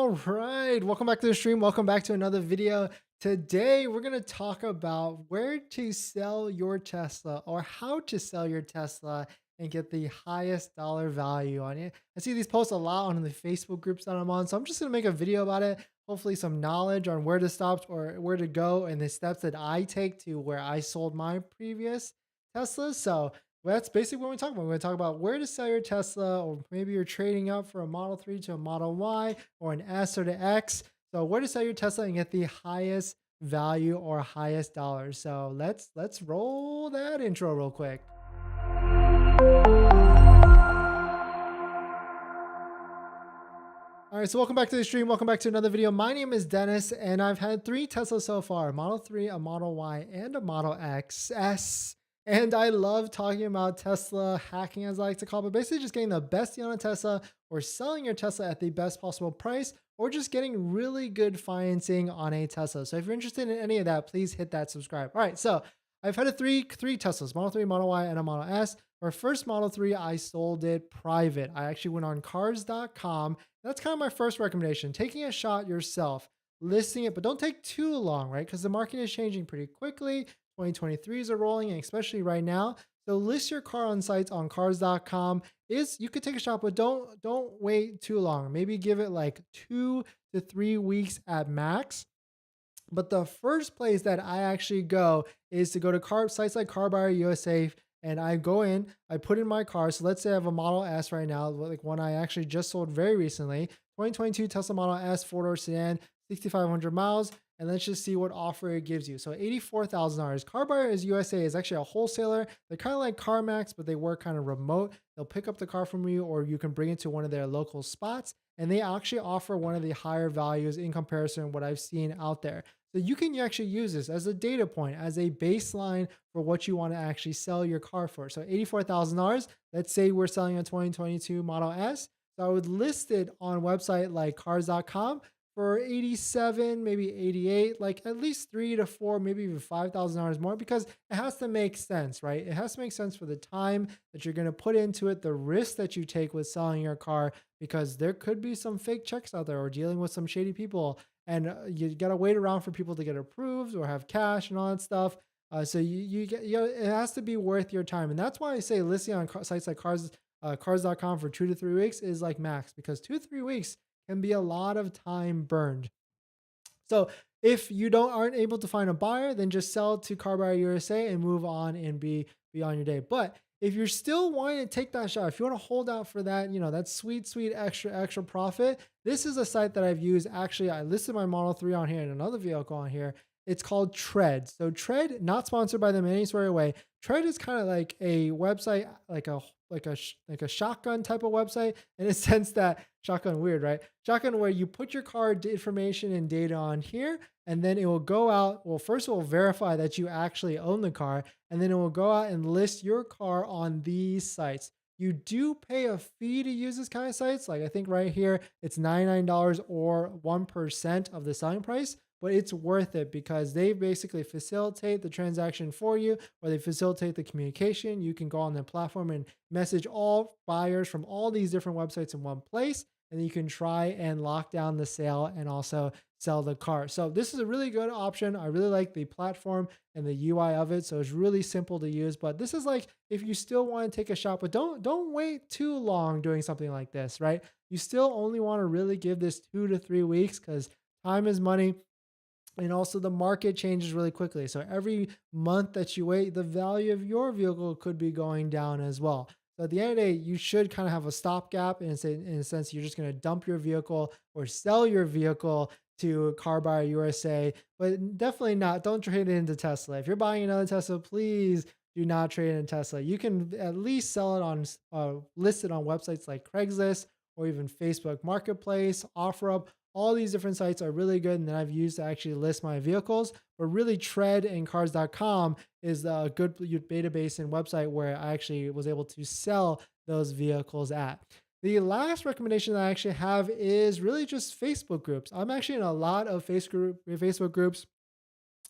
All right, welcome back to the stream. Welcome back to another video. Today, we're going to talk about where to sell your Tesla or how to sell your Tesla and get the highest dollar value on it. I see these posts a lot on the Facebook groups that I'm on, so I'm just going to make a video about it. Hopefully, some knowledge on where to stop or where to go and the steps that I take to where I sold my previous Teslas. So, well, that's basically what we're talking about. We're going to talk about where to sell your Tesla, or maybe you're trading up from a Model 3 to a Model Y or an S or the X. So where to sell your Tesla and get the highest value or highest dollars. So let's roll that intro real quick. All right, so welcome back to the stream. Welcome back to another video. My name is Dennis, and I've had 3 Teslas so far: a Model 3, a Model Y, and a Model XS. And I love talking about Tesla hacking, as I like to call it, but basically just getting the best deal on a Tesla or selling your Tesla at the best possible price or just getting really good financing on a Tesla. So if you're interested in any of that, please hit that subscribe. All right, so I've had three Teslas: Model 3, Model Y, and a Model S. My first Model 3, I sold it private. I actually went on cars.com. That's kind of my first recommendation: taking a shot yourself, listing it, but don't take too long, right? Because the market is changing pretty quickly. 2023s are rolling, and especially right now. So list your car on sites on cars.com. You could take a shot, but don't wait too long. Maybe give it like 2 to 3 weeks at max. But the first place that I actually go is to go to sites like Car Buyer USA, and I go in, I put in my car. So let's say I have a Model S right now, like one I actually just sold very recently, 2022 Tesla Model S 4-door sedan, 6,500 miles. And let's just see what offer it gives you. So $84,000. Car Buyer USA is actually a wholesaler. They're kind of like CarMax, but they work kind of remote. They'll pick up the car from you, or you can bring it to one of their local spots. And they actually offer one of the higher values in comparison to what I've seen out there. So you can actually use this as a data point, as a baseline for what you want to actually sell your car for. So $84,000, let's say we're selling a 2022 Model S. So I would list it on a website like cars.com for 87, maybe 88, like at least 3 to 4, maybe even $5,000 more, because it has to make sense, right? It has to make sense for the time that you're going to put into it, the risk that you take with selling your car, because there could be some fake checks out there or dealing with some shady people. And you got to wait around for people to get approved or have cash and all that stuff. So it has to be worth your time. And that's why I say listing on sites like cars.com for 2 to 3 weeks is like max, because 2 to 3 weeks can be a lot of time burned. So if you aren't able to find a buyer, then just sell it to Car Buyer USA and move on and be on your day. But if you're still wanting to take that shot, if you want to hold out for that, that sweet extra profit, this is a site that I've used. Actually, I listed my Model 3 on here and another vehicle on here. It's called Tread. So Tread, not sponsored by them in any sort of way. Tread is kind of like a website, like a shotgun type of website, in a sense that shotgun, weird, right? Shotgun, where you put your card information and data on here, and then it will go out. Well, first it will verify that you actually own the car, and then it will go out and list your car on these sites. You do pay a fee to use this kind of sites. Like I think right here, it's $99 or 1% of the selling price. But it's worth it because they basically facilitate the transaction for you, or they facilitate the communication. You can go on their platform and message all buyers from all these different websites in one place, and then you can try and lock down the sale and also sell the car. So this is a really good option. I really like the platform and the UI of it. So it's really simple to use, but this is like, if you still want to take a shot, but don't wait too long doing something like this, right? You still only want to really give this 2 to 3 weeks, because time is money. And also the market changes really quickly. So every month that you wait, the value of your vehicle could be going down as well. So at the end of the day, you should kind of have a stopgap, in a sense. You're just going to dump your vehicle or sell your vehicle to Car Buyer USA, but definitely not. Don't trade it into Tesla. If you're buying another Tesla, please do not trade it in Tesla. You can at least sell it on, list it on websites like Craigslist or even Facebook Marketplace, OfferUp. All these different sites are really good, and that I've used to actually list my vehicles. But really, Tread and cars.com is a good database and website where I actually was able to sell those vehicles at. The last recommendation that I actually have is really just Facebook groups. I'm actually in a lot of Facebook groups,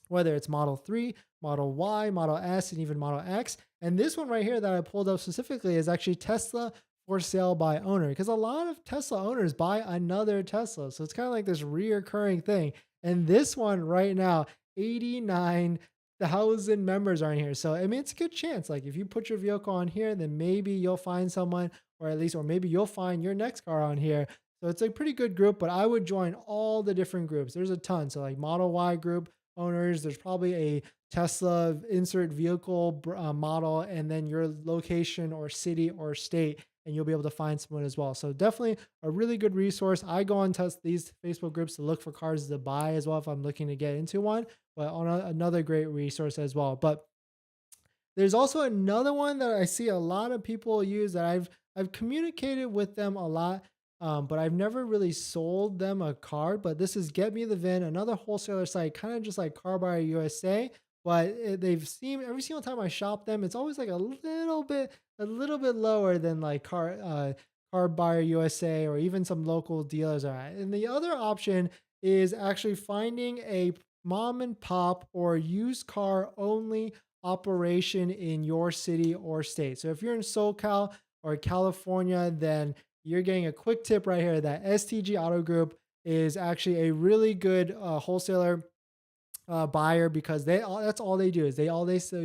whether it's Model 3, Model Y, Model S, and even Model X. And this one right here that I pulled up specifically is actually Tesla for sale by owner, because a lot of Tesla owners buy another Tesla. So it's kind of like this reoccurring thing. And this one right now, 89,000 members are in here. So I mean, it's a good chance. Like if you put your vehicle on here, then maybe you'll find someone, or at least, or maybe you'll find your next car on here. So it's a pretty good group, but I would join all the different groups. There's a ton. So like Model Y group owners, there's probably a Tesla insert vehicle model, and then your location or city or state, and you'll be able to find someone as well. So definitely a really good resource. I go on test these Facebook groups to look for cars to buy as well if I'm looking to get into one, but on another great resource as well. But there's also another one that I see a lot of people use that I've communicated with them a lot, but I've never really sold them a car. But this is Get Me the VIN, another wholesaler site, kind of just like Car Buyer USA. But they've seen every single time I shop them, it's always like a little bit lower than like Car Buyer USA or even some local dealers are at. And the other option is actually finding a mom and pop or used car only operation in your city or state. So if you're in SoCal or California, then you're getting a quick tip right here that STG Auto Group is actually a really good wholesaler buyer, because that's all they do is they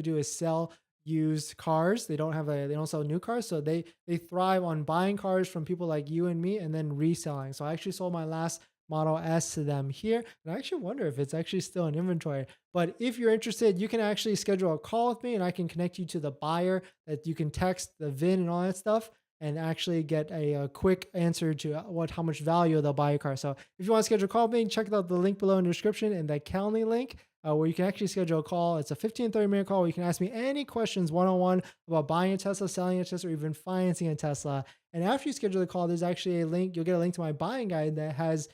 do is sell used cars. They don't sell new cars, so they thrive on buying cars from people like you and me and then reselling. So I actually sold my last Model S to them here, and I actually wonder if it's actually still in inventory. But if you're interested, you can actually schedule a call with me and I can connect you to the buyer that you can text the VIN and all that stuff and actually get a quick answer to how much value they'll buy your car. So if you want to schedule a call with me, check out the link below in the description and the Calendly link, where you can actually schedule a call. It's a 15, 30-minute call where you can ask me any questions one-on-one about buying a Tesla, selling a Tesla, or even financing a Tesla. And after you schedule the call, there's actually a link. You'll get a link to my buying guide that has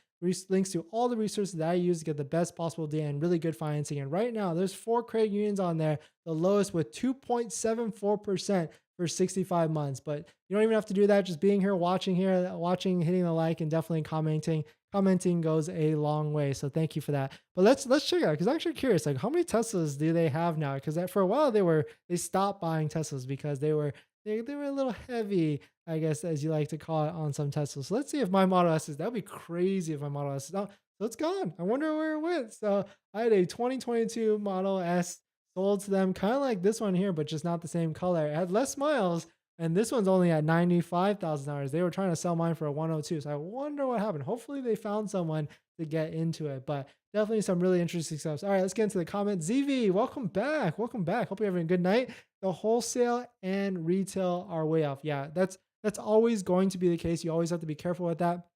links to all the resources that I use to get the best possible deal and really good financing. And right now, there's 4 credit unions on there, the lowest with 2.74% for 65 months. But you don't even have to do that. Just being here, watching, hitting the like, and definitely commenting. Commenting goes a long way. So thank you for that. But let's check it out, because I'm actually curious, like how many Teslas do they have now? Because for a while they stopped buying Teslas because they were a little heavy, I guess, as you like to call it, on some Teslas. So let's see if my Model S is, that would be crazy if my Model S is not. So it's gone. I wonder where it went. So I had a 2022 Model S sold to them, kind of like this one here, but just not the same color. It had less miles, and this one's only at $95,000. They were trying to sell mine for a 102. So I wonder what happened. Hopefully they found someone to get into it, but definitely some really interesting stuff. All right, let's get into the comments. ZV, welcome back. Welcome back. Hope you're having a good night. The wholesale and retail are way off. Yeah, that's always going to be the case. You always have to be careful with that,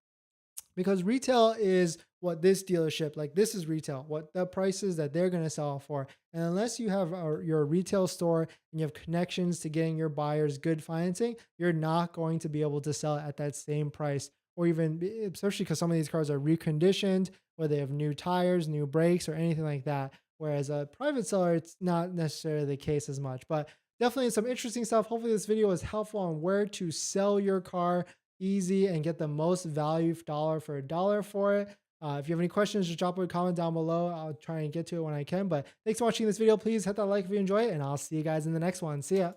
because retail is what this dealership, like this is retail, what the prices that they're going to sell for. And unless you have your retail store and you have connections to getting your buyers good financing, you're not going to be able to sell it at that same price, or even, especially because some of these cars are reconditioned, where they have new tires, new brakes, or anything like that. Whereas a private seller, it's not necessarily the case as much. But definitely some interesting stuff. Hopefully this video was helpful on where to sell your car easy and get the most value dollar for a dollar for it. If you have any questions, just drop a comment down below. I'll try and get to it when I can. But thanks for watching this video. Please hit that like if you enjoy it, and I'll see you guys in the next one. See ya.